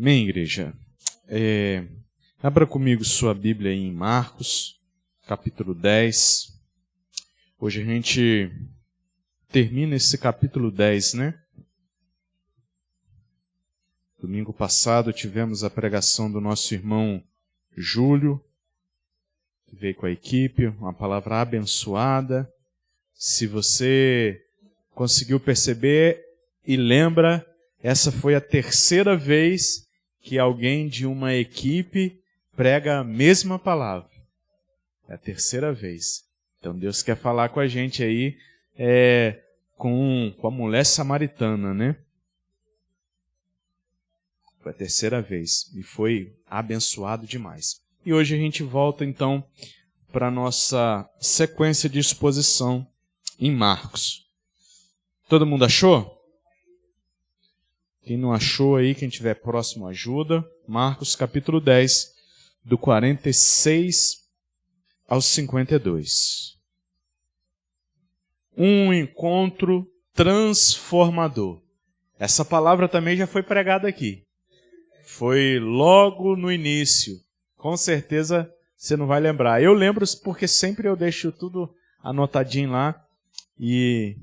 Amém, igreja? Abra comigo sua Bíblia aí em Marcos, capítulo 10. Hoje a gente termina esse capítulo 10, né? Domingo passado tivemos a pregação do nosso irmão Júlio, que veio com a equipe, uma palavra abençoada. Se você conseguiu perceber e lembra, essa foi a terceira vez que alguém de uma equipe prega a mesma palavra. É a terceira vez. Então Deus quer falar com a gente aí com a mulher samaritana, né? Foi a terceira vez e foi abençoado demais. E hoje a gente volta então para a nossa sequência de exposição em Marcos. Todo mundo achou? Quem não achou aí, quem estiver próximo, ajuda. Marcos capítulo 10, do 46 ao 52. Um encontro transformador. Essa palavra também já foi pregada aqui. Foi logo no início. Com certeza você não vai lembrar. Eu lembro porque sempre eu deixo tudo anotadinho lá. E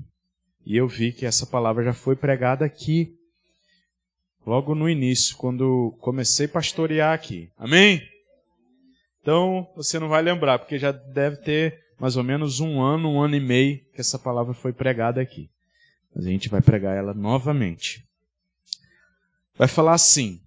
eu vi que essa palavra já foi pregada aqui. Logo no início, quando comecei a pastorear aqui. Amém? Então, você não vai lembrar, porque já deve ter mais ou menos um ano e meio que essa palavra foi pregada aqui. Mas a gente vai pregar ela novamente. Vai falar assim: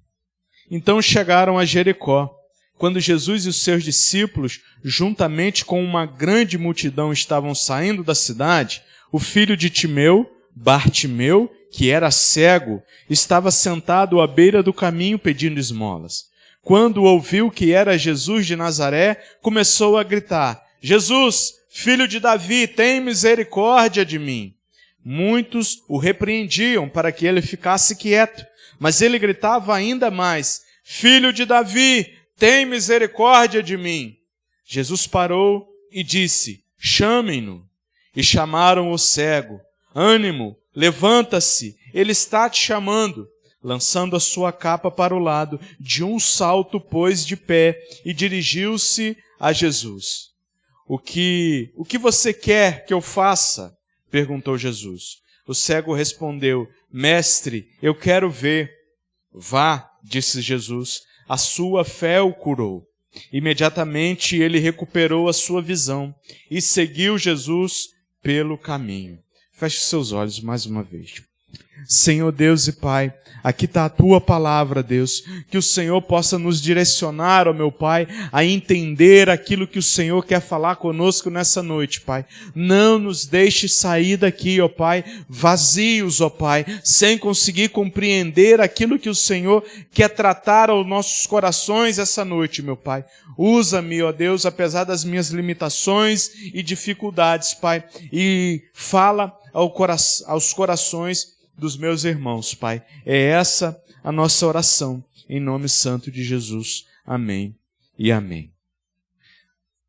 então chegaram a Jericó, quando Jesus e os seus discípulos, juntamente com uma grande multidão, estavam saindo da cidade, o filho de Timeu, Bartimeu, que era cego, estava sentado à beira do caminho pedindo esmolas. Quando ouviu que era Jesus de Nazaré, começou a gritar: Jesus, filho de Davi, tem misericórdia de mim. Muitos o repreendiam para que ele ficasse quieto, mas ele gritava ainda mais: Filho de Davi, tem misericórdia de mim. Jesus parou e disse: chamem-no. E chamaram o cego. Ânimo, levanta-se, ele está te chamando. Lançando a sua capa para o lado, de um salto pôs de pé e dirigiu-se a Jesus. O que você quer que eu faça? Perguntou Jesus. O cego respondeu: Mestre, eu quero ver. Vá, disse Jesus, a sua fé o curou. Imediatamente ele recuperou a sua visão e seguiu Jesus pelo caminho. Feche seus olhos mais uma vez. Senhor Deus e Pai, aqui está a Tua palavra, Deus, que o Senhor possa nos direcionar, ó meu Pai, a entender aquilo que o Senhor quer falar conosco nessa noite, Pai. Não nos deixe sair daqui, ó Pai, vazios, ó Pai, sem conseguir compreender aquilo que o Senhor quer tratar aos nossos corações essa noite, meu Pai. Usa-me, ó Deus, apesar das minhas limitações e dificuldades, Pai, e fala aos corações dos meus irmãos, Pai. É essa a nossa oração, em nome santo de Jesus. Amém e amém.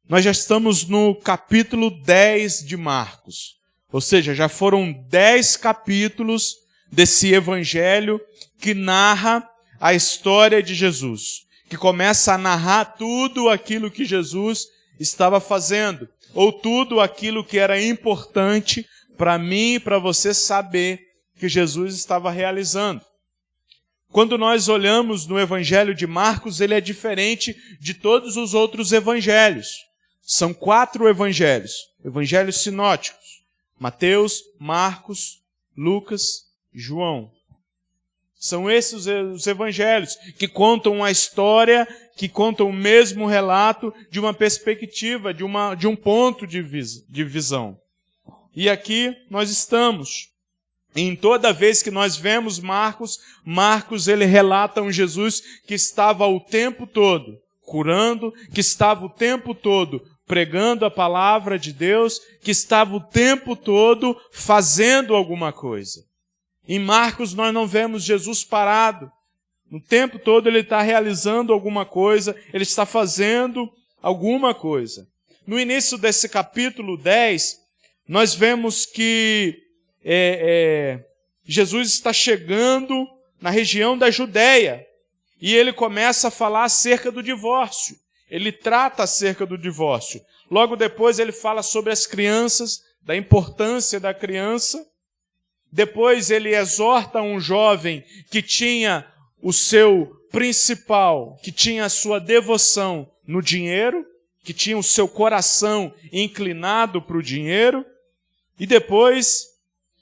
Nós já estamos no capítulo 10 de Marcos, ou seja, já foram 10 capítulos desse evangelho que narra a história de Jesus, que começa a narrar tudo aquilo que Jesus estava fazendo, ou tudo aquilo que era importante para mim e para você saber que Jesus estava realizando. Quando nós olhamos no Evangelho de Marcos, ele é diferente de todos os outros evangelhos. São 4 evangelhos, evangelhos sinóticos: Mateus, Marcos, Lucas, João. São esses os evangelhos que contam a história, que contam o mesmo relato de uma perspectiva, de um ponto de visão. E aqui nós estamos. Em toda vez que nós vemos Marcos ele relata um Jesus que estava o tempo todo curando, que estava o tempo todo pregando a palavra de Deus, que estava o tempo todo fazendo alguma coisa. Em Marcos nós não vemos Jesus parado. No tempo todo ele está realizando alguma coisa, ele está fazendo alguma coisa. No início desse capítulo 10, nós vemos que Jesus está chegando na região da Judéia. E ele começa a falar acerca do divórcio. Ele trata acerca do divórcio. Logo depois ele fala sobre as crianças, da importância da criança. Depois ele exorta um jovem que tinha o seu principal, que tinha a sua devoção no dinheiro, que tinha o seu coração inclinado para o dinheiro. E depois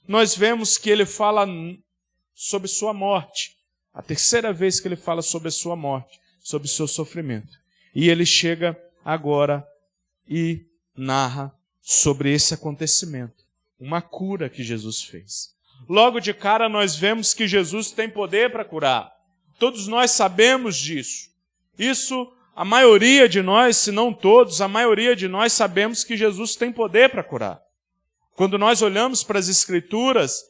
nós vemos que ele fala sobre sua morte. A terceira vez que ele fala sobre a sua morte, sobre o seu sofrimento. E ele chega agora e narra sobre esse acontecimento, uma cura que Jesus fez. Logo de cara nós vemos que Jesus tem poder para curar. Todos nós sabemos disso. Isso, a maioria de nós, se não todos, a maioria de nós sabemos que Jesus tem poder para curar. Quando nós olhamos para as Escrituras,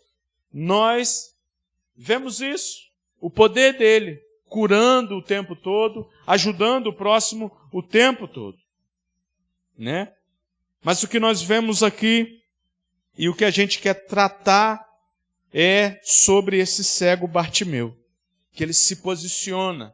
nós vemos isso. O poder dele, curando o tempo todo, ajudando o próximo o tempo todo. Né? Mas o que nós vemos aqui, e o que a gente quer tratar, é sobre esse cego Bartimeu. Que ele se posiciona.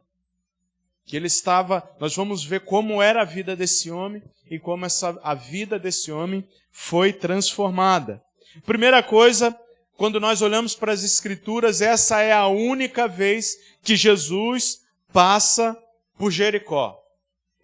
Que ele estava... Nós vamos ver como era a vida desse homem e como a vida desse homem foi transformada. Primeira coisa... Quando nós olhamos para as Escrituras, essa é a única vez que Jesus passa por Jericó.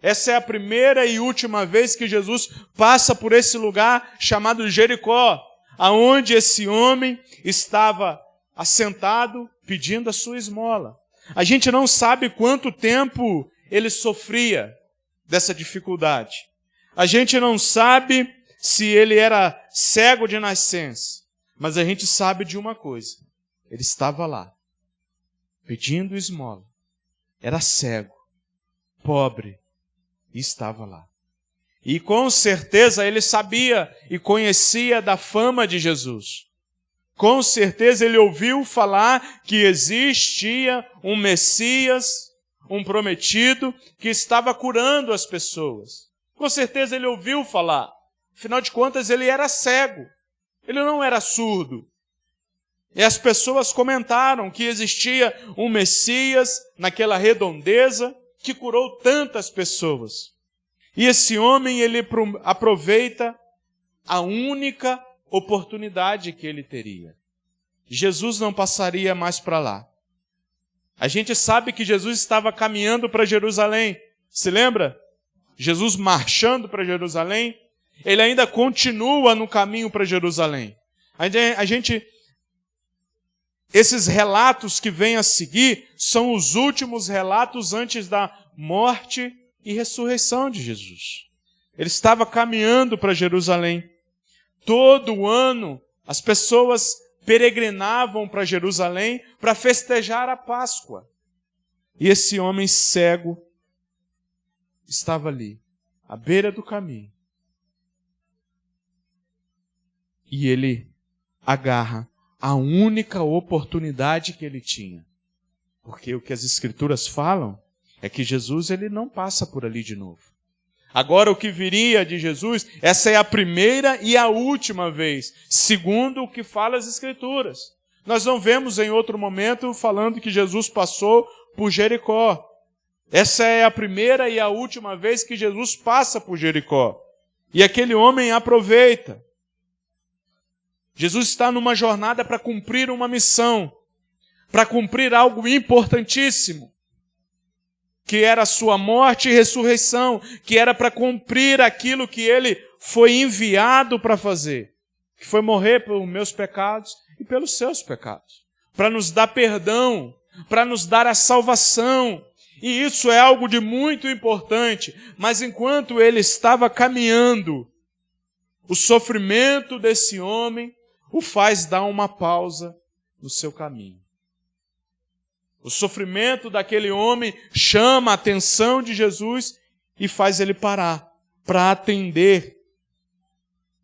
Essa é a primeira e última vez que Jesus passa por esse lugar chamado Jericó, aonde esse homem estava assentado pedindo a sua esmola. A gente não sabe quanto tempo ele sofria dessa dificuldade. A gente não sabe se ele era cego de nascença. Mas a gente sabe de uma coisa. Ele estava lá, pedindo esmola. Era cego, pobre, e estava lá. E com certeza ele sabia e conhecia da fama de Jesus. Com certeza ele ouviu falar que existia um Messias, um prometido, que estava curando as pessoas. Com certeza ele ouviu falar. Afinal de contas, ele era cego. Ele não era surdo. E as pessoas comentaram que existia um Messias naquela redondeza que curou tantas pessoas. E esse homem, ele aproveita a única oportunidade que ele teria. Jesus não passaria mais para lá. A gente sabe que Jesus estava caminhando para Jerusalém. Se lembra? Jesus marchando para Jerusalém. Ele ainda continua no caminho para Jerusalém. Esses relatos que vêm a seguir são os últimos relatos antes da morte e ressurreição de Jesus. Ele estava caminhando para Jerusalém. Todo ano as pessoas peregrinavam para Jerusalém para festejar a Páscoa. E esse homem cego estava ali, à beira do caminho. E ele agarra a única oportunidade que ele tinha. Porque o que as Escrituras falam é que Jesus ele não passa por ali de novo. Agora o que viria de Jesus, essa é a primeira e a última vez, segundo o que fala as Escrituras. Nós não vemos em outro momento falando que Jesus passou por Jericó. Essa é a primeira e a última vez que Jesus passa por Jericó. E aquele homem aproveita. Jesus está numa jornada para cumprir uma missão, para cumprir algo importantíssimo, que era a sua morte e ressurreição, que era para cumprir aquilo que ele foi enviado para fazer, que foi morrer pelos meus pecados e pelos seus pecados, para nos dar perdão, para nos dar a salvação. E isso é algo de muito importante, mas enquanto ele estava caminhando, o sofrimento desse homem o faz dar uma pausa no seu caminho. O sofrimento daquele homem chama a atenção de Jesus e faz ele parar para atender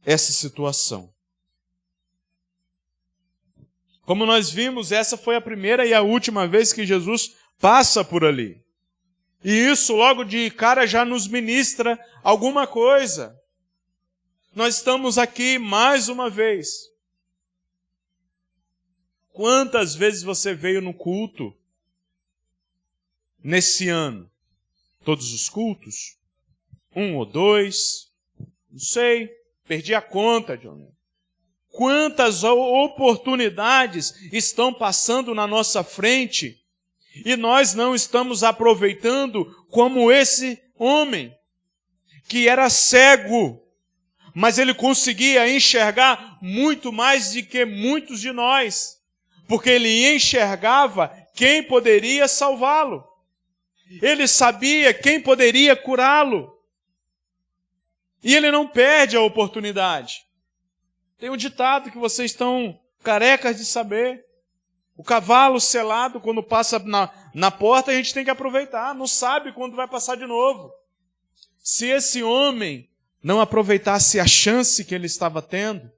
essa situação. Como nós vimos, essa foi a primeira e a última vez que Jesus passa por ali. E isso logo de cara já nos ministra alguma coisa. Nós estamos aqui mais uma vez. Quantas vezes você veio no culto nesse ano? Todos os cultos? 1 ou 2? Não sei. Perdi a conta, John. Quantas oportunidades estão passando na nossa frente e nós não estamos aproveitando como esse homem que era cego, mas ele conseguia enxergar muito mais do que muitos de nós, porque ele enxergava quem poderia salvá-lo. Ele sabia quem poderia curá-lo. E ele não perde a oportunidade. Tem um ditado que vocês estão carecas de saber. O cavalo selado, quando passa na porta, a gente tem que aproveitar. Não sabe quando vai passar de novo. Se esse homem não aproveitasse a chance que ele estava tendo,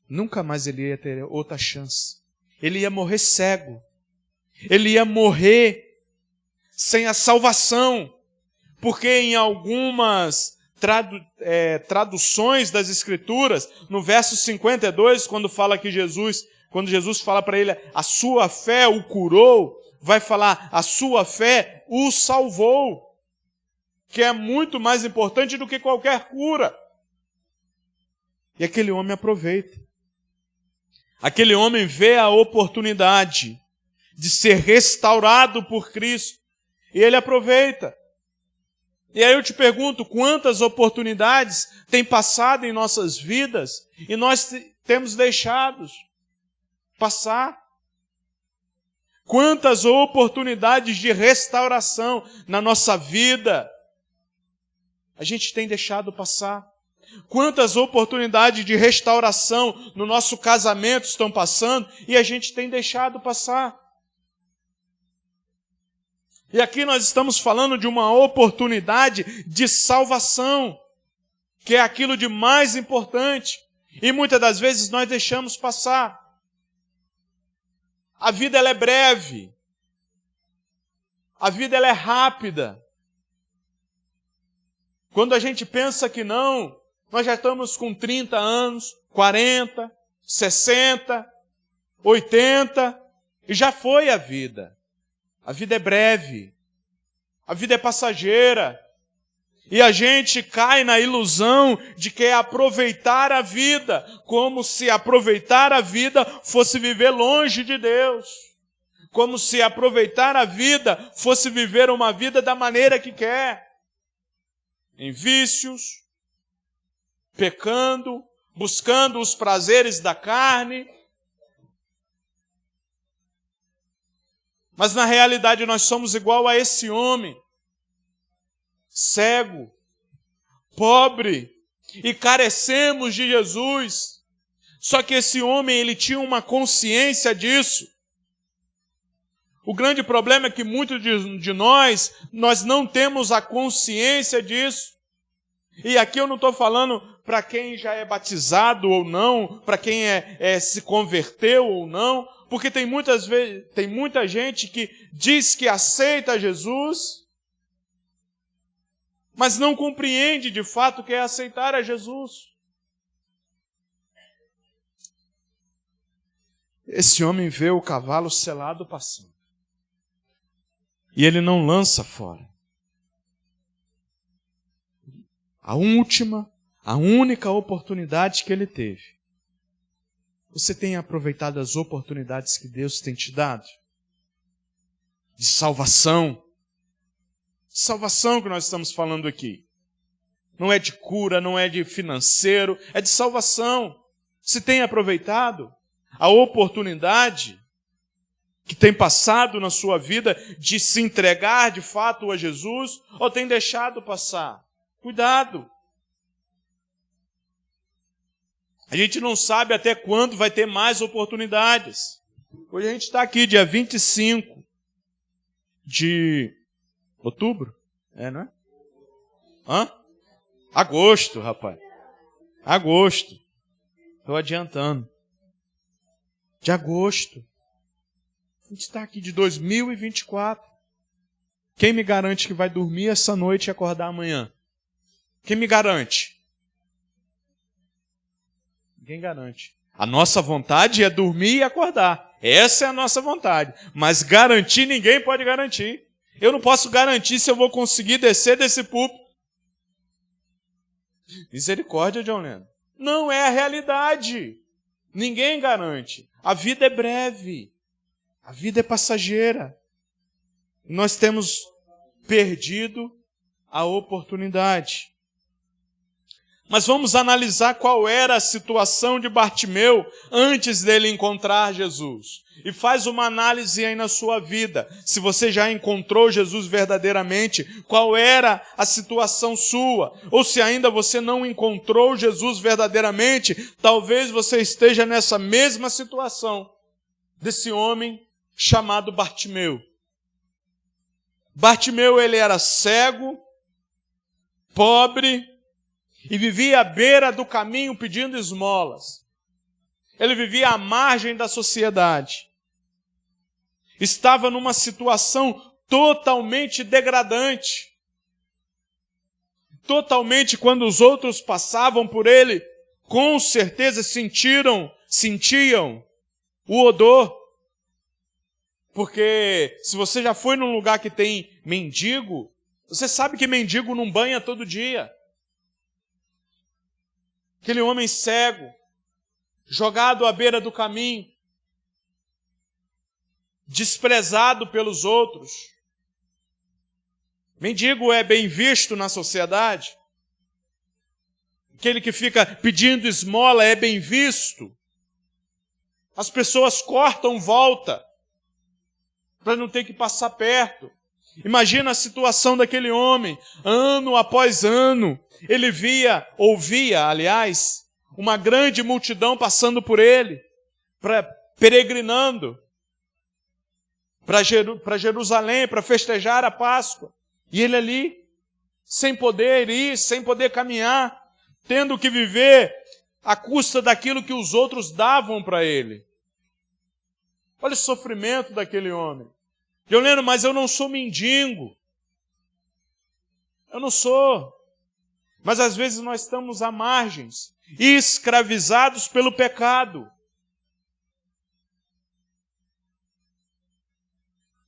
nunca mais ele ia ter outra chance. Ele ia morrer cego. Ele ia morrer sem a salvação. Porque em algumas traduções das Escrituras, no verso 52, quando Jesus fala para ele, a sua fé o curou, vai falar, a sua fé o salvou, que é muito mais importante do que qualquer cura. E aquele homem aproveita. Aquele homem vê a oportunidade de ser restaurado por Cristo, e ele aproveita. E aí eu te pergunto, quantas oportunidades têm passado em nossas vidas e nós temos deixado passar? Quantas oportunidades de restauração na nossa vida a gente tem deixado passar? Quantas oportunidades de restauração no nosso casamento estão passando e a gente tem deixado passar? E aqui nós estamos falando de uma oportunidade de salvação, que é aquilo de mais importante. E muitas das vezes nós deixamos passar. A vida ela é breve. A vida ela é rápida. Quando a gente pensa que não, nós já estamos com 30 anos, 40, 60, 80, e já foi a vida. A vida é breve, a vida é passageira, e a gente cai na ilusão de que é aproveitar a vida, como se aproveitar a vida fosse viver longe de Deus, como se aproveitar a vida fosse viver uma vida da maneira que quer, em vícios, pecando, buscando os prazeres da carne. Mas na realidade nós somos igual a esse homem, cego, pobre, e carecemos de Jesus. Só que esse homem, ele tinha uma consciência disso. O grande problema é que muitos de nós não temos a consciência disso. E aqui eu não estou falando para quem já é batizado ou não, para quem se converteu ou não, porque tem muita gente que diz que aceita Jesus, mas não compreende de fato o que é aceitar a Jesus. Esse homem vê o cavalo selado passando. E ele não lança fora. A única oportunidade que ele teve. Você tem aproveitado as oportunidades que Deus tem te dado? De salvação. Salvação que nós estamos falando aqui. Não é de cura, não é de financeiro, é de salvação. Você tem aproveitado a oportunidade que tem passado na sua vida de se entregar de fato a Jesus, ou tem deixado passar? Cuidado. A gente não sabe até quando vai ter mais oportunidades. Hoje a gente está aqui, dia 25 de outubro. Não é? Agosto, rapaz. Agosto. Estou adiantando. De agosto. A gente está aqui de 2024. Quem me garante que vai dormir essa noite e acordar amanhã? Quem me garante? Ninguém garante. A nossa vontade é dormir e acordar. Essa é a nossa vontade. Mas garantir, ninguém pode garantir. Eu não posso garantir se eu vou conseguir descer desse púlpito. Misericórdia, John Lennon. Não é a realidade. Ninguém garante. A vida é breve. A vida é passageira. Nós temos perdido a oportunidade. Mas vamos analisar qual era a situação de Bartimeu antes dele encontrar Jesus. E faz uma análise aí na sua vida. Se você já encontrou Jesus verdadeiramente, qual era a situação sua? Ou se ainda você não encontrou Jesus verdadeiramente, talvez você esteja nessa mesma situação desse homem chamado Bartimeu. Bartimeu, ele era cego, pobre, e vivia à beira do caminho pedindo esmolas. Ele vivia à margem da sociedade. Estava numa situação totalmente degradante. Totalmente, quando os outros passavam por ele, com certeza sentiam o odor. Porque se você já foi num lugar que tem mendigo, você sabe que mendigo não banha todo dia. Aquele homem cego, jogado à beira do caminho, desprezado pelos outros. Mendigo é bem visto na sociedade. Aquele que fica pedindo esmola é bem visto. As pessoas cortam volta para não ter que passar perto. Imagina a situação daquele homem, ano após ano. Ele ouvia, uma grande multidão passando por ele, peregrinando para Jerusalém, para festejar a Páscoa. E ele ali, sem poder ir, sem poder caminhar, tendo que viver à custa daquilo que os outros davam para ele. Olha o sofrimento daquele homem. Eu lembro, mas eu não sou mendigo. Eu não sou. Mas às vezes nós estamos à margens, escravizados pelo pecado.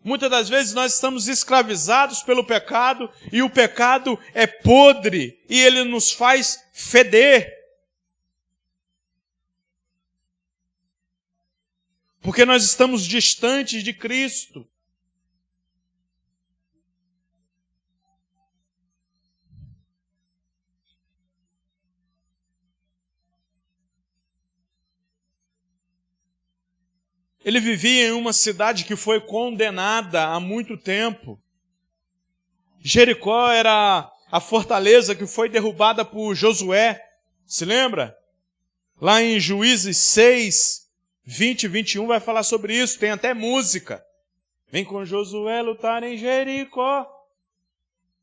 Muitas das vezes nós estamos escravizados pelo pecado e o pecado é podre e ele nos faz feder. Porque nós estamos distantes de Cristo. Ele vivia em uma cidade que foi condenada há muito tempo. Jericó era a fortaleza que foi derrubada por Josué. Se lembra? Lá em Juízes 6, 20 e 21 vai falar sobre isso. Tem até música. Vem com Josué lutar em Jericó.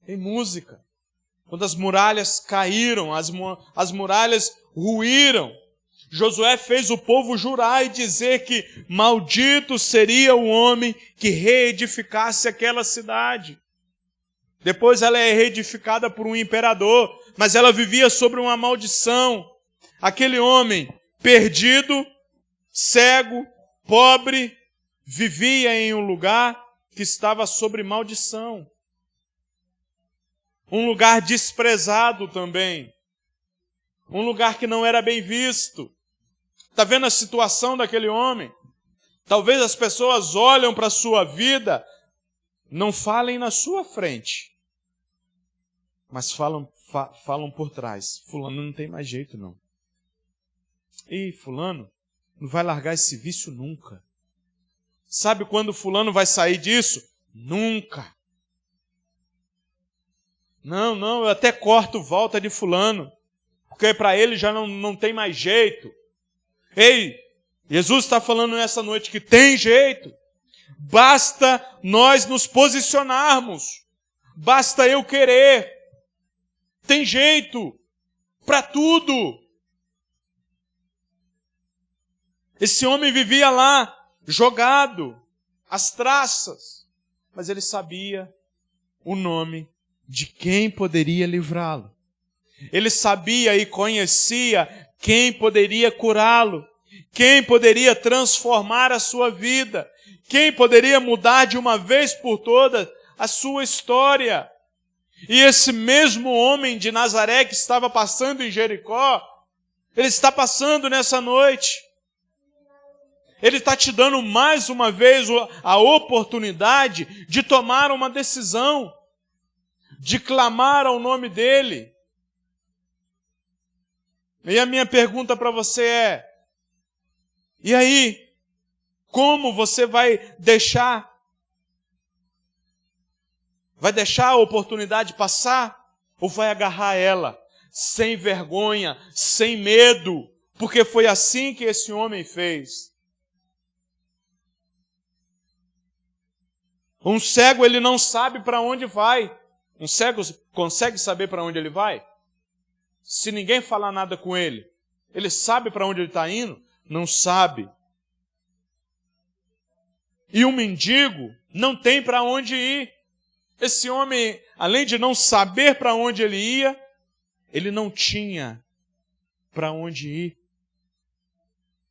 Tem música. Quando as muralhas caíram, as muralhas ruíram, Josué fez o povo jurar e dizer que maldito seria o homem que reedificasse aquela cidade. Depois ela é reedificada por um imperador, mas ela vivia sobre uma maldição. Aquele homem perdido, cego, pobre, vivia em um lugar que estava sobre maldição. Um lugar desprezado também. Um lugar que não era bem visto. Está vendo a situação daquele homem? Talvez as pessoas olham para a sua vida, não falem na sua frente, mas falam por trás. Fulano não tem mais jeito, não. Ih, fulano não vai largar esse vício nunca. Sabe quando fulano vai sair disso? Nunca. Não, eu até corto volta de fulano, porque para ele já não tem mais jeito. Ei, Jesus está falando nessa noite que tem jeito. Basta nós nos posicionarmos. Basta eu querer. Tem jeito para tudo. Esse homem vivia lá, jogado, às traças. Mas ele sabia o nome de quem poderia livrá-lo. Ele sabia e conhecia quem poderia curá-lo, quem poderia transformar a sua vida, quem poderia mudar de uma vez por todas a sua história. E esse mesmo homem de Nazaré que estava passando em Jericó, ele está passando nessa noite. Ele está te dando mais uma vez a oportunidade de tomar uma decisão, de clamar ao nome dele. E a minha pergunta para você é: e aí? Como você vai deixar? Vai deixar a oportunidade passar? Ou vai agarrar ela, sem vergonha, sem medo? Porque foi assim que esse homem fez. Um cego, ele não sabe para onde vai. Um cego consegue saber para onde ele vai? Se ninguém falar nada com ele, ele sabe para onde ele está indo? Não sabe. E um mendigo não tem para onde ir. Esse homem, além de não saber para onde ele ia, ele não tinha para onde ir.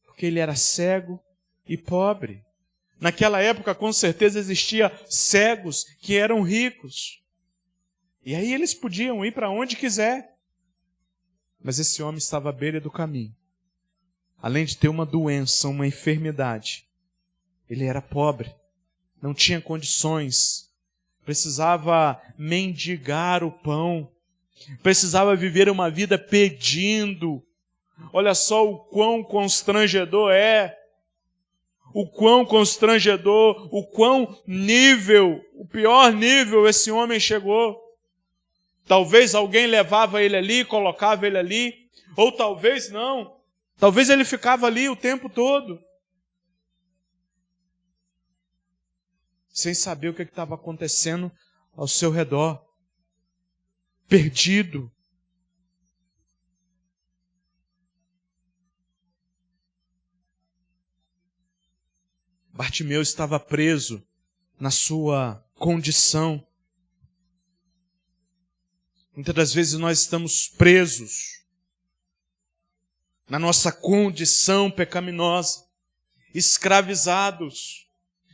Porque ele era cego e pobre. Naquela época, com certeza, existiam cegos que eram ricos. E aí eles podiam ir para onde quiser. Mas esse homem estava à beira do caminho. Além de ter uma doença, uma enfermidade, ele era pobre, não tinha condições, precisava mendigar o pão, precisava viver uma vida pedindo. Olha só o quão constrangedor é, o quão constrangedor, o quão nível, o pior nível esse homem chegou. Talvez alguém levava ele ali, colocava ele ali, ou talvez não. Talvez ele ficava ali o tempo todo, sem saber o que estava acontecendo ao seu redor, perdido. Bartimeu estava preso na sua condição. Muitas das vezes nós estamos presos na nossa condição pecaminosa, escravizados.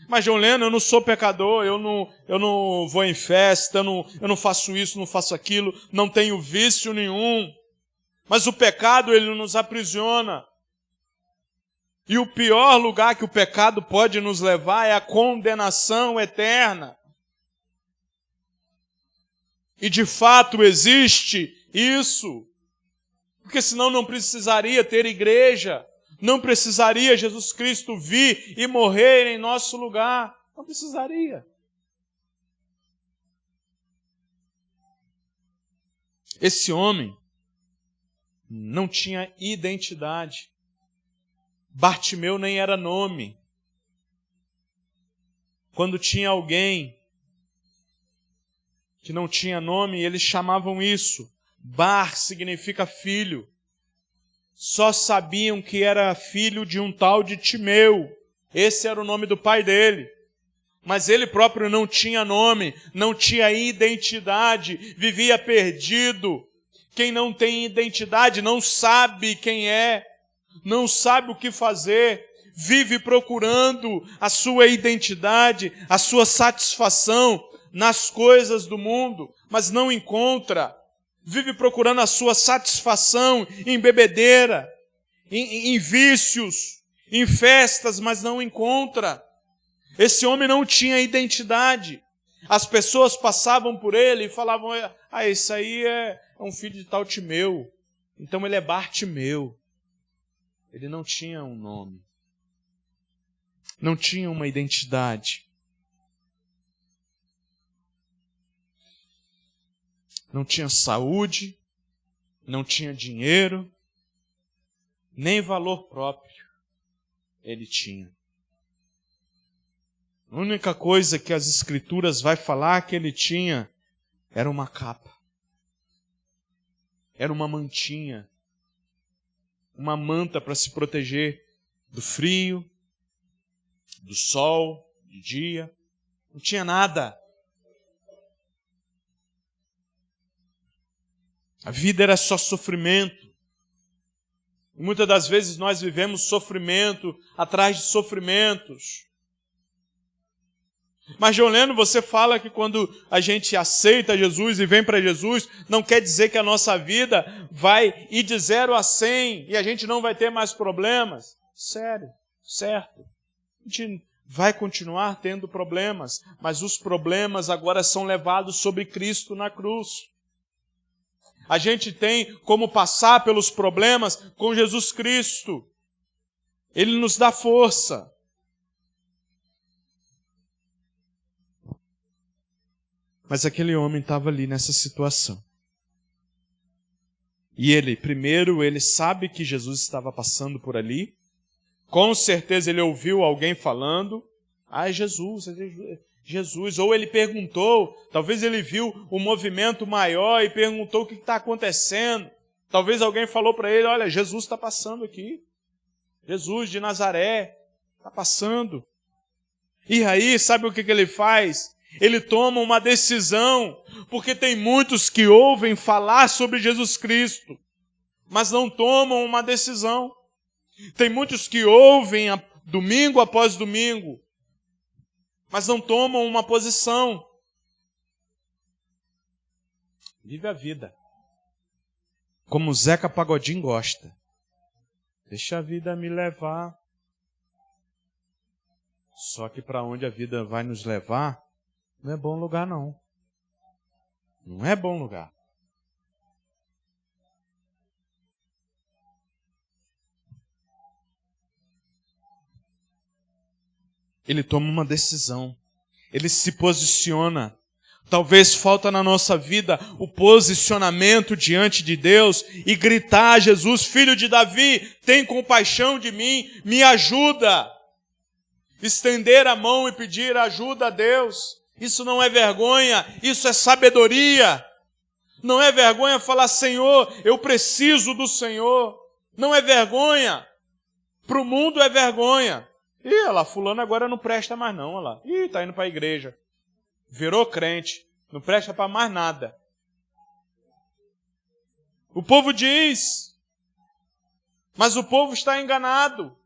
Mas, João Leno, eu não sou pecador, eu não vou em festa, eu não faço isso, não faço aquilo, não tenho vício nenhum. Mas o pecado, ele nos aprisiona. E o pior lugar que o pecado pode nos levar é a condenação eterna. E de fato existe isso. Porque senão não precisaria ter igreja. Não precisaria Jesus Cristo vir e morrer em nosso lugar. Não precisaria. Esse homem não tinha identidade. Bartimeu nem era nome. Quando tinha alguém que não tinha nome, eles chamavam isso. Bar significa filho. Só sabiam que era filho de um tal de Timeu. Esse era o nome do pai dele. Mas ele próprio não tinha nome, não tinha identidade, vivia perdido. Quem não tem identidade não sabe quem é, não sabe o que fazer, vive procurando a sua identidade, a sua satisfação nas coisas do mundo, mas não encontra. Vive procurando a sua satisfação em bebedeira, em vícios, em festas, mas não encontra. Esse homem não tinha identidade. As pessoas passavam por ele e falavam: ah, esse aí é um filho de tal Timeu, então ele é Bartimeu. Ele não tinha um nome, não tinha uma identidade. Não tinha saúde, não tinha dinheiro, nem valor próprio ele tinha. A única coisa que as Escrituras vai falar que ele tinha era uma capa. Era uma mantinha, uma manta para se proteger do frio, do sol, de dia. Não tinha nada. A vida era só sofrimento. E muitas das vezes nós vivemos sofrimento atrás de sofrimentos. Mas, Joleno, você fala que quando a gente aceita Jesus e vem para Jesus, não quer dizer que a nossa vida vai ir de 0 a 100 e a gente não vai ter mais problemas. Sério, certo. A gente vai continuar tendo problemas, mas os problemas agora são levados sobre Cristo na cruz. A gente tem como passar pelos problemas com Jesus Cristo. Ele nos dá força. Mas aquele homem estava ali nessa situação. E ele sabe que Jesus estava passando por ali. Com certeza ele ouviu alguém falando, é Jesus. Ou ele perguntou, talvez ele viu um movimento maior e perguntou o que está acontecendo. Talvez alguém falou para ele, olha, Jesus está passando aqui. Jesus de Nazaré está passando. E aí, sabe o que ele faz? Ele toma uma decisão, porque tem muitos que ouvem falar sobre Jesus Cristo, mas não tomam uma decisão. Tem muitos que ouvem domingo após domingo, mas não tomam uma posição. Vive a vida como o Zeca Pagodinho gosta. Deixa a vida me levar. Só que para onde a vida vai nos levar, não é bom lugar, não. Não é bom lugar. Ele toma uma decisão. Ele se posiciona. Talvez falta na nossa vida o posicionamento diante de Deus e gritar a Jesus, filho de Davi, tem compaixão de mim, me ajuda. Estender a mão e pedir ajuda a Deus. Isso não é vergonha, isso é sabedoria. Não é vergonha falar, Senhor, eu preciso do Senhor. Não é vergonha. Para o mundo é vergonha. Ih, olha lá, fulano agora não presta mais não, olha lá. Ih, está indo para a igreja. Virou crente, não presta para mais nada. O povo diz, mas o povo está enganado.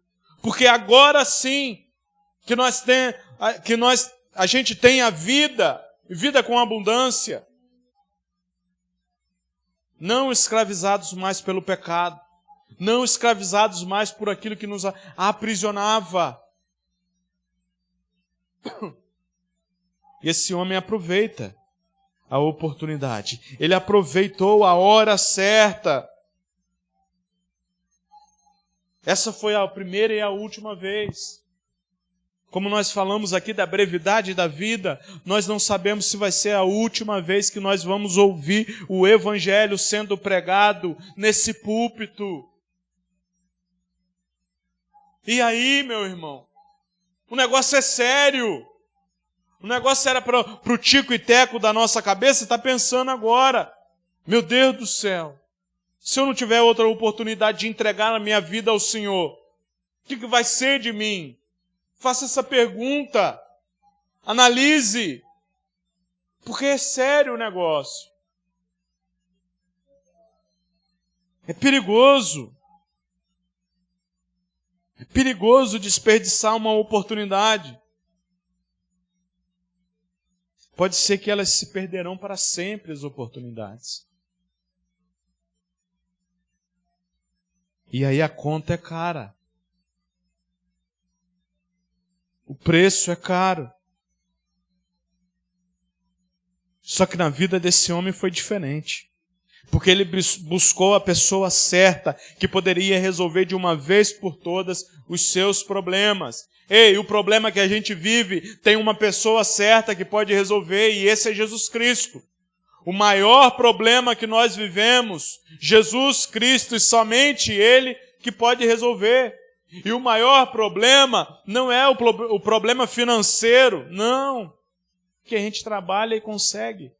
Porque agora sim, a gente tem a vida com abundância. Não escravizados mais pelo pecado. Não escravizados mais por aquilo que nos aprisionava. E esse homem aproveita a oportunidade. Ele aproveitou a hora certa. Essa foi a primeira e a última vez. Como nós falamos aqui da brevidade da vida, nós não sabemos se vai ser a última vez que nós vamos ouvir o Evangelho sendo pregado nesse púlpito. E aí, meu irmão, o negócio é sério. O negócio era para o tico e teco da nossa cabeça, está pensando agora. Meu Deus do céu, se eu não tiver outra oportunidade de entregar a minha vida ao Senhor, o que vai ser de mim? Faça essa pergunta. Analise. Porque é sério o negócio. É perigoso. É perigoso desperdiçar uma oportunidade. Pode ser que elas se perderão para sempre, as oportunidades. E aí a conta é cara. O preço é caro. Só que na vida desse homem foi diferente. Porque ele buscou a pessoa certa que poderia resolver de uma vez por todas os seus problemas. Ei, o problema que a gente vive tem uma pessoa certa que pode resolver e esse é Jesus Cristo. O maior problema que nós vivemos, Jesus Cristo e somente Ele que pode resolver. E o maior problema não é o problema financeiro, não. Que a gente trabalha e consegue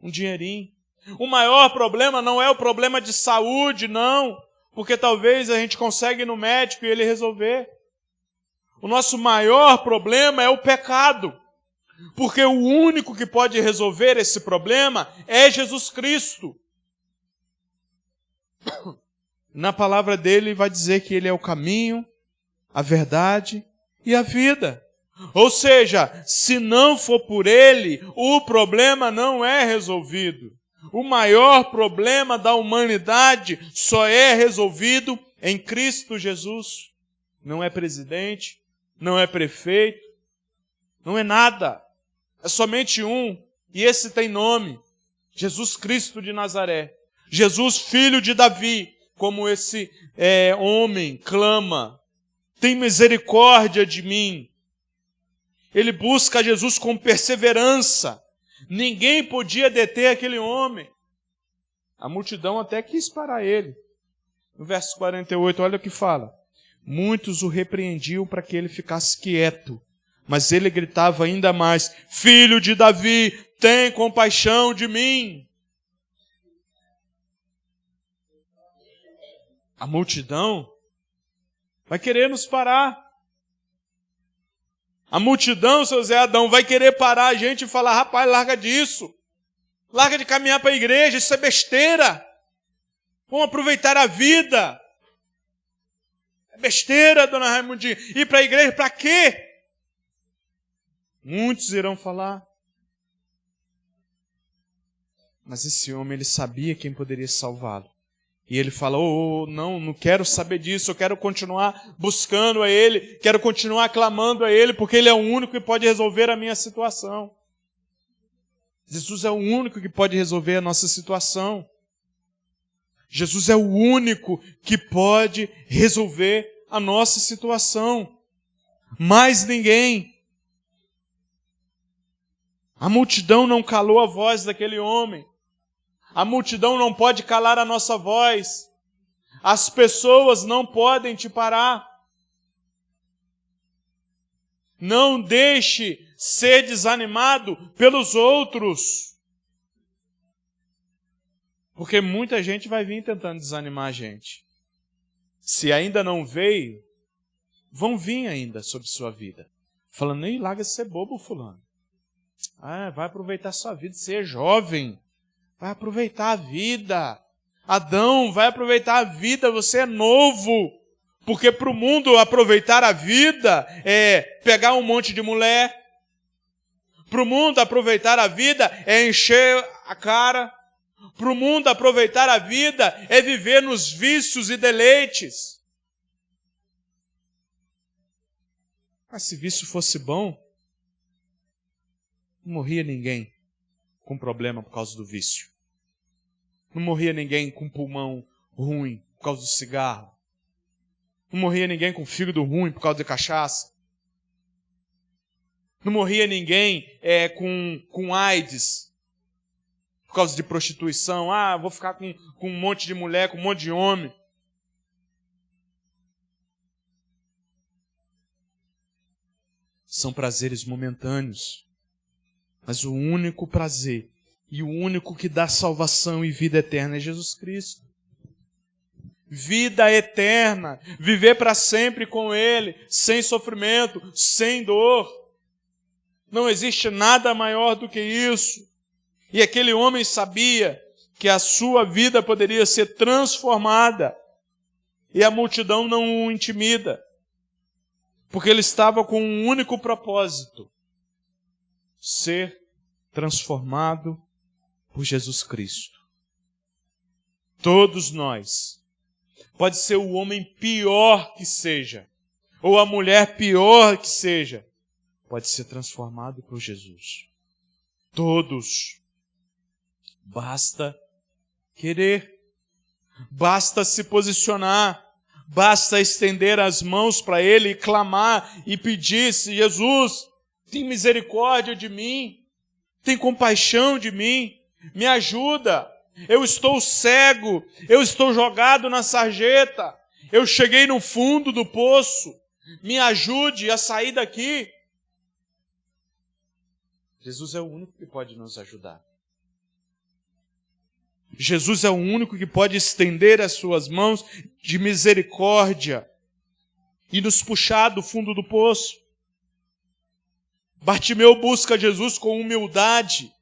um dinheirinho. O maior problema não é o problema de saúde, não. Porque talvez a gente consiga ir no médico e ele resolver. O nosso maior problema é o pecado. Porque o único que pode resolver esse problema é Jesus Cristo. Na palavra dele vai dizer que ele é o caminho, a verdade e a vida. Ou seja, se não for por ele, o problema não é resolvido. O maior problema da humanidade só é resolvido em Cristo Jesus. Não é presidente, não é prefeito, não é nada. É somente um, e esse tem nome: Jesus Cristo de Nazaré. Jesus, filho de Davi, como esse homem clama: tem misericórdia de mim. Ele busca Jesus com perseverança. Ninguém podia deter aquele homem. A multidão até quis parar ele. No verso 48, olha o que fala: muitos o repreendiam para que ele ficasse quieto, mas ele gritava ainda mais: Filho de Davi, tem compaixão de mim. A multidão vai querer nos parar. A multidão, seu Zé Adão, vai querer parar a gente e falar: rapaz, larga disso. Larga de caminhar para a igreja, isso é besteira. Vamos aproveitar a vida. É besteira, dona Raimundinha. Ir para a igreja para quê? Muitos irão falar. Mas esse homem, ele sabia quem poderia salvá-lo. E ele fala: não quero saber disso, eu quero continuar buscando a Ele, quero continuar clamando a Ele, porque Ele é o único que pode resolver a minha situação. Jesus é o único que pode resolver a nossa situação. Jesus é o único que pode resolver a nossa situação. Mais ninguém. A multidão não calou a voz daquele homem. A multidão não pode calar a nossa voz. As pessoas não podem te parar. Não deixe ser desanimado pelos outros. Porque muita gente vai vir tentando desanimar a gente. Se ainda não veio, vão vir ainda sobre sua vida. Falando: ei, larga de ser bobo, fulano. Vai aproveitar sua vida, você é jovem. Vai aproveitar a vida. Adão, vai aproveitar a vida, você é novo. Porque para o mundo aproveitar a vida é pegar um monte de mulher. Para o mundo aproveitar a vida é encher a cara. Para o mundo aproveitar a vida é viver nos vícios e deleites. Mas se vício fosse bom, não morria ninguém com problema por causa do vício. Não morria ninguém com pulmão ruim por causa do cigarro. Não morria ninguém com fígado ruim por causa de cachaça. Não morria ninguém com AIDS por causa de prostituição. Vou ficar com um monte de mulher, com um monte de homem. São prazeres momentâneos. Mas o único prazer e o único que dá salvação e vida eterna é Jesus Cristo. Vida eterna, viver para sempre com Ele, sem sofrimento, sem dor. Não existe nada maior do que isso. E aquele homem sabia que a sua vida poderia ser transformada. E a multidão não o intimida. Porque ele estava com um único propósito: ser transformado por Jesus Cristo. Todos nós, pode ser o homem pior que seja, ou a mulher pior que seja, pode ser transformado por Jesus. Todos. Basta querer, basta se posicionar, basta estender as mãos para Ele e clamar e pedir: Jesus, tem misericórdia de mim, tem compaixão de mim, me ajuda, eu estou cego, eu estou jogado na sarjeta, eu cheguei no fundo do poço, me ajude a sair daqui. Jesus é o único que pode nos ajudar. Jesus é o único que pode estender as suas mãos de misericórdia e nos puxar do fundo do poço. Bartimeu busca Jesus com humildade.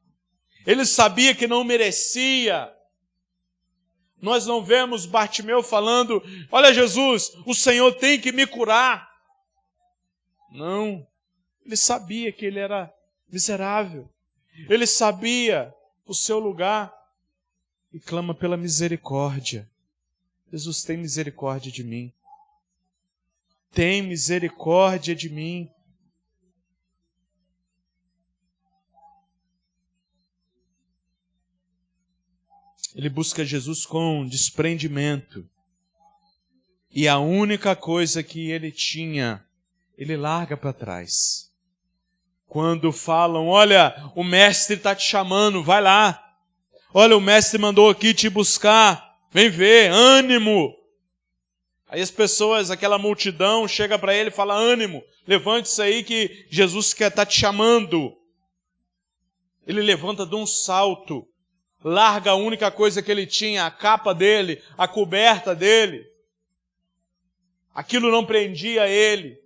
Ele sabia que não merecia. Nós não vemos Bartimeu falando: olha, Jesus, o Senhor tem que me curar. Não. Ele sabia que ele era miserável. Ele sabia o seu lugar e clama pela misericórdia. Jesus, tem misericórdia de mim. Tem misericórdia de mim. Ele busca Jesus com desprendimento. E a única coisa que ele tinha, ele larga para trás. Quando falam, olha, o mestre está te chamando, vai lá. Olha, o mestre mandou aqui te buscar. Vem ver, ânimo. Aí as pessoas, aquela multidão, chega para ele e fala, ânimo, levante-se aí que Jesus quer estar te chamando. Ele levanta de um salto, larga a única coisa que ele tinha, a capa dele, a coberta dele. Aquilo não prendia ele.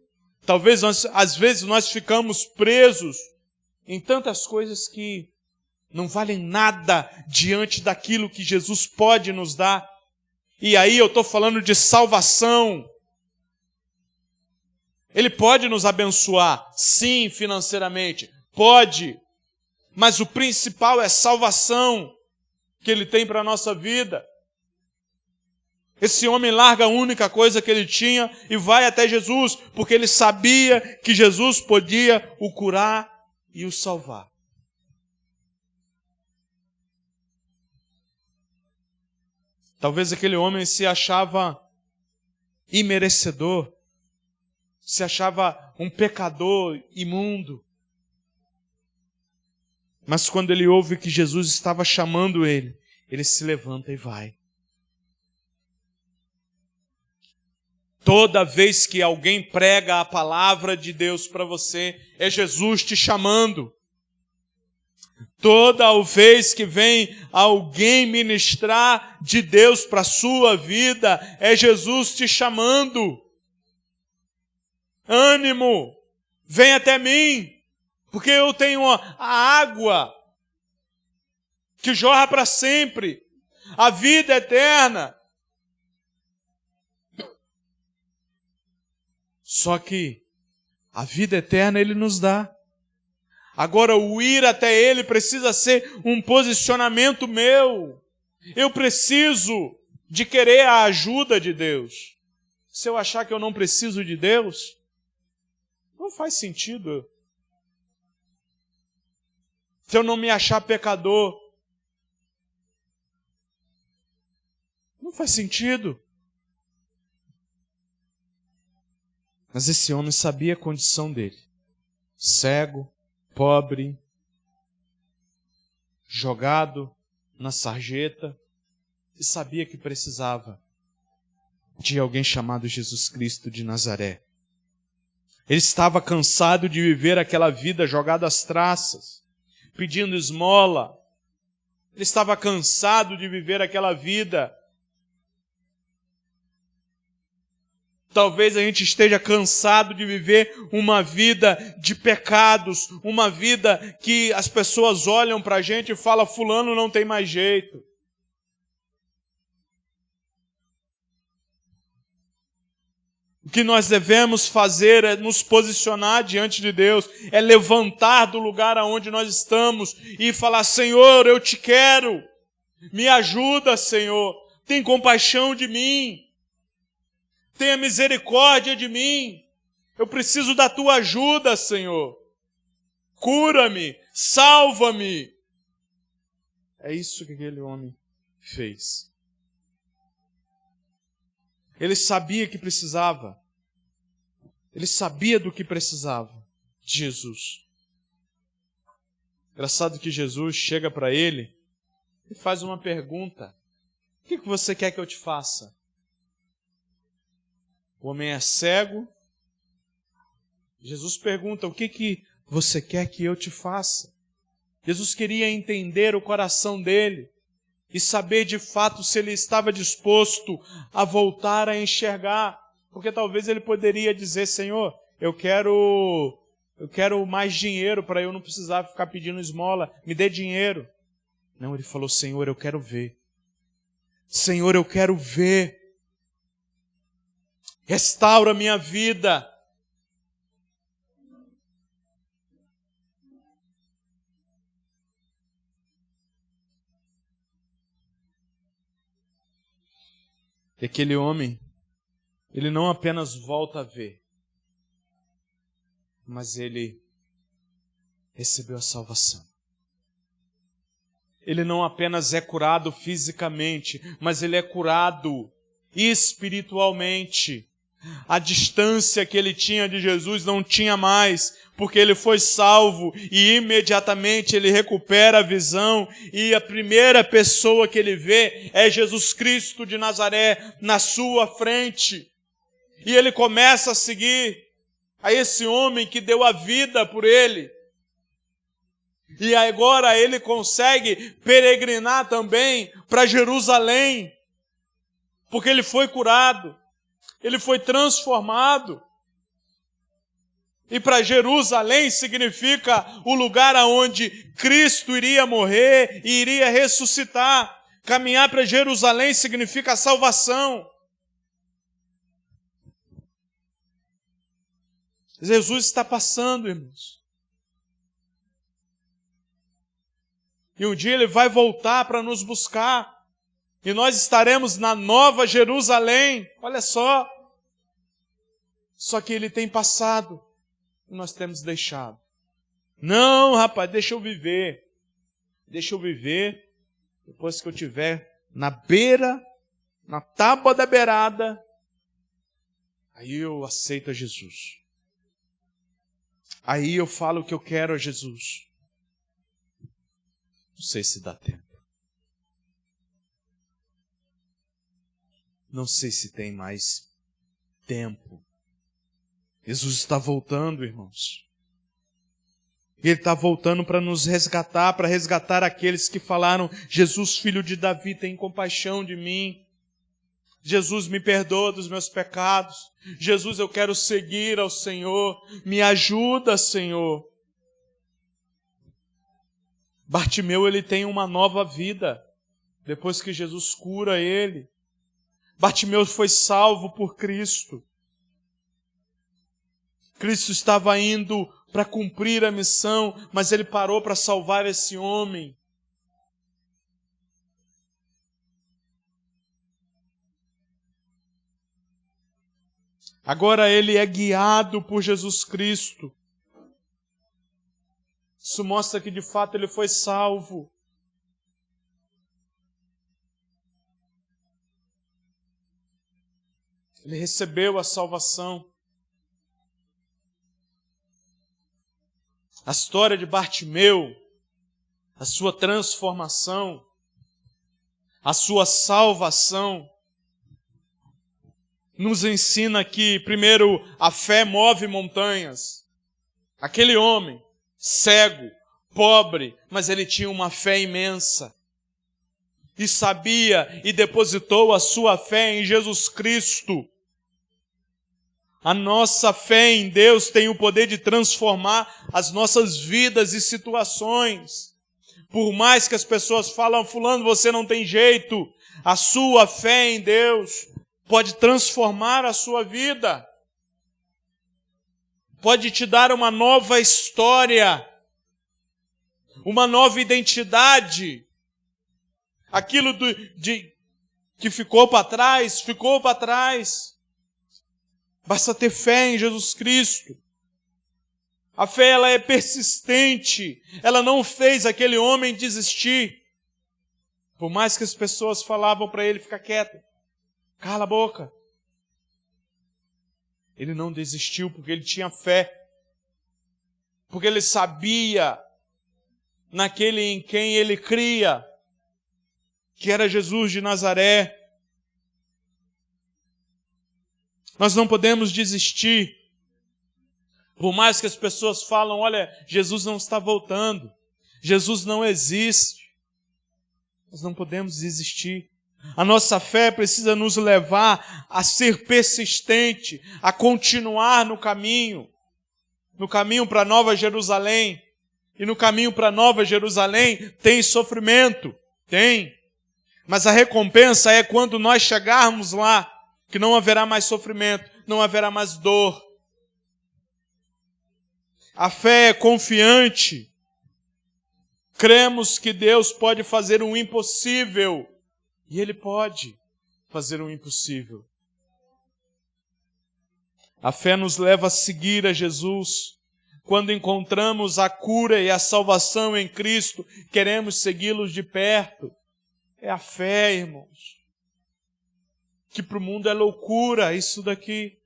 Talvez às vezes nós ficamos presos em tantas coisas que não valem nada diante daquilo que Jesus pode nos dar. E aí eu estou falando de salvação. Ele pode nos abençoar, sim, financeiramente, pode. Mas o principal é salvação que Ele tem para a nossa vida. Esse homem larga a única coisa que ele tinha e vai até Jesus, porque ele sabia que Jesus podia o curar e o salvar. Talvez aquele homem se achava imerecedor, se achava um pecador imundo. Mas quando ele ouve que Jesus estava chamando ele, ele se levanta e vai. Toda vez que alguém prega a palavra de Deus para você, é Jesus te chamando. Toda vez que vem alguém ministrar de Deus para a sua vida, é Jesus te chamando. Ânimo, vem até mim, porque eu tenho a água que jorra para sempre, a vida eterna. Só que a vida eterna Ele nos dá. Agora, o ir até Ele precisa ser um posicionamento meu. Eu preciso de querer a ajuda de Deus. Se eu achar que eu não preciso de Deus, não faz sentido. Se eu não me achar pecador, não faz sentido. Mas esse homem sabia a condição dele. Cego, pobre, jogado na sarjeta, e sabia que precisava de alguém chamado Jesus Cristo de Nazaré. Ele estava cansado de viver aquela vida jogada às traças, pedindo esmola. Ele estava cansado de viver aquela vida. Talvez a gente esteja cansado de viver uma vida de pecados, uma vida que as pessoas olham para a gente e falam, fulano não tem mais jeito. O que nós devemos fazer é nos posicionar diante de Deus, é levantar do lugar aonde nós estamos e falar, Senhor, eu te quero, me ajuda, Senhor, tem compaixão de mim. Tenha misericórdia de mim. Eu preciso da tua ajuda, Senhor. Cura-me, salva-me. É isso que aquele homem fez. Ele sabia que precisava. Ele sabia do que precisava de Jesus. Engraçado que Jesus chega para ele e faz uma pergunta. O que você quer que eu te faça? O homem é cego. Jesus pergunta, o que você quer que eu te faça? Jesus queria entender o coração dele e saber de fato se ele estava disposto a voltar a enxergar. Porque talvez ele poderia dizer, Senhor, eu quero mais dinheiro para eu não precisar ficar pedindo esmola, me dê dinheiro. Não, ele falou, Senhor, eu quero ver. Senhor, eu quero ver. Restaura a minha vida. E aquele homem, ele não apenas volta a ver, mas ele recebeu a salvação. Ele não apenas é curado fisicamente, mas ele é curado espiritualmente. A distância que ele tinha de Jesus não tinha mais, porque ele foi salvo e imediatamente ele recupera a visão e a primeira pessoa que ele vê é Jesus Cristo de Nazaré na sua frente. E ele começa a seguir a esse homem que deu a vida por ele. E agora ele consegue peregrinar também para Jerusalém, porque ele foi curado. Ele foi transformado. E para Jerusalém significa o lugar aonde Cristo iria morrer e iria ressuscitar. Caminhar para Jerusalém significa salvação. Jesus está passando, irmãos. E um dia ele vai voltar para nos buscar. E nós estaremos na Nova Jerusalém. Olha só. Só que ele tem passado e nós temos deixado. Não, rapaz, deixa eu viver. Deixa eu viver. Depois que eu estiver na beira, na tábua da beirada, aí eu aceito a Jesus. Aí eu falo o que eu quero a Jesus. Não sei se dá tempo. Não sei se tem mais tempo. Jesus está voltando, irmãos. Ele está voltando para nos resgatar, para resgatar aqueles que falaram: Jesus, filho de Davi, tem compaixão de mim. Jesus, me perdoa dos meus pecados. Jesus, eu quero seguir ao Senhor. Me ajuda, Senhor. Bartimeu, ele tem uma nova vida depois que Jesus cura ele. Bartimeu foi salvo por Cristo. Cristo estava indo para cumprir a missão, mas ele parou para salvar esse homem. Agora ele é guiado por Jesus Cristo. Isso mostra que de fato ele foi salvo. Ele recebeu a salvação. A história de Bartimeu, a sua transformação, a sua salvação, nos ensina que, primeiro, a fé move montanhas. Aquele homem, cego, pobre, mas ele tinha uma fé imensa. E sabia e depositou a sua fé em Jesus Cristo. A nossa fé em Deus tem o poder de transformar as nossas vidas e situações. Por mais que as pessoas falam: fulano, você não tem jeito, a sua fé em Deus pode transformar a sua vida. Pode te dar uma nova história, uma nova identidade. Aquilo que ficou para trás, ficou para trás. Basta ter fé em Jesus Cristo. A fé, ela é persistente. Ela não fez aquele homem desistir. Por mais que as pessoas falavam para ele: ficar quieto, cala a boca. Ele não desistiu porque ele tinha fé. Porque ele sabia naquele em quem ele cria, que era Jesus de Nazaré. Nós não podemos desistir. Por mais que as pessoas falam: olha, Jesus não está voltando, Jesus não existe. Nós não podemos desistir. A nossa fé precisa nos levar a ser persistente, a continuar no caminho para Nova Jerusalém. E no caminho para Nova Jerusalém tem sofrimento, tem. Mas a recompensa é quando nós chegarmos lá, que não haverá mais sofrimento, não haverá mais dor. A fé é confiante. Cremos que Deus pode fazer o impossível. E Ele pode. fazer o impossível. A fé nos leva a seguir a Jesus. Quando encontramos a cura e a salvação em Cristo, queremos segui-los de perto. É a fé, irmãos. Que para o mundo é loucura isso daqui.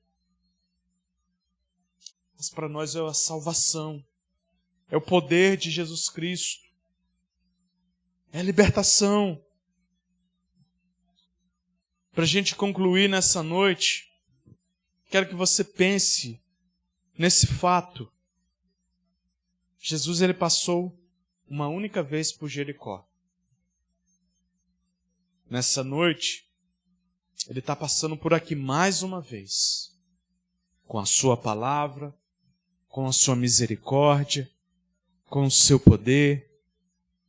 Mas para nós é a salvação. É o poder de Jesus Cristo. É a libertação. Para a gente concluir nessa noite, quero que você pense nesse fato. Jesus, ele passou uma única vez por Jericó. Nessa noite, ele está passando por aqui mais uma vez. Com a sua palavra, com a sua misericórdia, com o seu poder.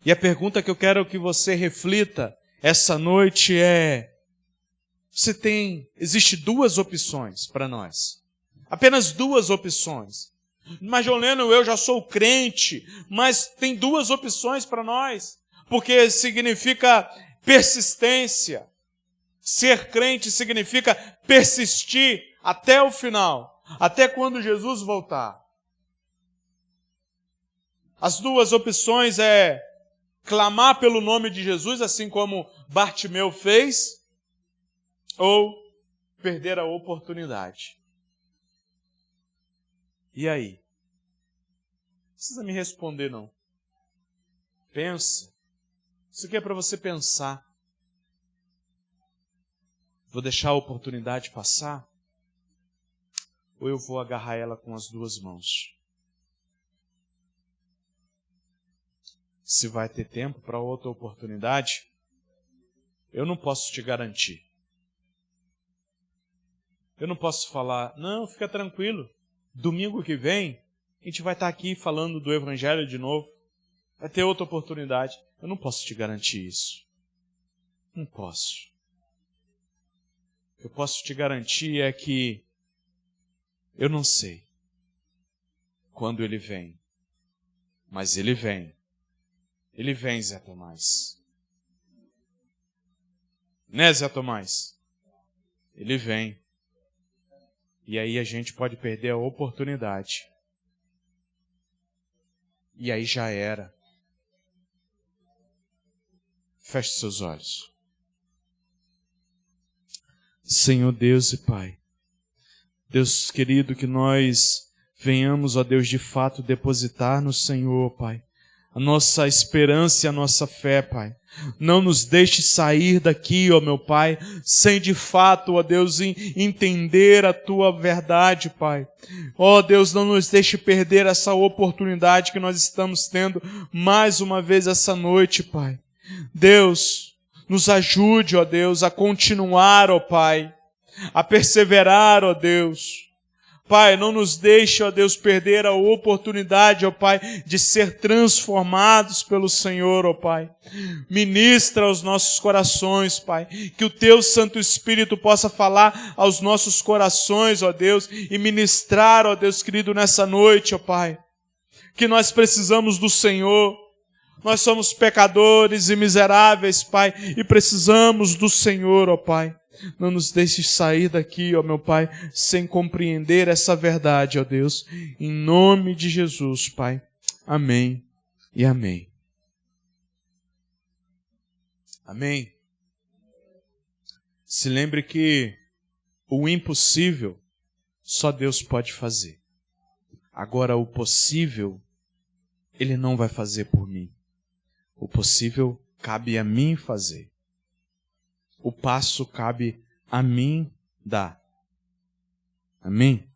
E a pergunta que eu quero que você reflita essa noite é: existe duas opções para nós. Apenas duas opções. Mas, Joleno, eu já sou crente, mas tem duas opções para nós. Porque significa persistência. Ser crente significa persistir até o final. Até quando Jesus voltar. As duas opções é clamar pelo nome de Jesus, assim como Bartimeu fez, ou perder a oportunidade. E aí? Não precisa me responder, não. Pensa. Isso aqui é para você pensar. Vou deixar a oportunidade passar? Ou eu vou agarrar ela com as duas mãos? Se vai ter tempo para outra oportunidade, eu não posso te garantir. Eu não posso falar, não, fica tranquilo. Domingo que vem, a gente vai estar aqui falando do Evangelho de novo. Vai ter outra oportunidade. Eu não posso te garantir isso. Não posso. O que eu posso te garantir é que eu não sei quando ele vem. Mas ele vem. Ele vem, Zé Tomás. Né, Zé Tomás? Ele vem. E aí a gente pode perder a oportunidade. E aí já era. Feche seus olhos. Senhor Deus e Pai, Deus querido, que nós venhamos, ó Deus, de fato depositar no Senhor, Pai, a nossa esperança e a nossa fé, Pai. Não nos deixe sair daqui, ó meu Pai, sem de fato, ó Deus, entender a Tua verdade, Pai. Ó Deus, não nos deixe perder essa oportunidade que nós estamos tendo mais uma vez essa noite, Pai. Deus, nos ajude, ó Deus, a continuar, ó Pai, a perseverar, ó Deus. Pai, não nos deixe, ó Deus, perder a oportunidade, ó Pai, de ser transformados pelo Senhor, ó Pai. Ministra aos nossos corações, Pai, que o Teu Santo Espírito possa falar aos nossos corações, ó Deus, e ministrar, ó Deus querido, nessa noite, ó Pai, que nós precisamos do Senhor. Nós somos pecadores e miseráveis, Pai, e precisamos do Senhor, ó Pai. Não nos deixe sair daqui, ó meu Pai, sem compreender essa verdade, ó Deus. Em nome de Jesus, Pai. Amém e amém. Amém. Se lembre que o impossível só Deus pode fazer. Agora, o possível, Ele não vai fazer por mim. O possível cabe a mim fazer. O passo cabe a mim dar. Amém?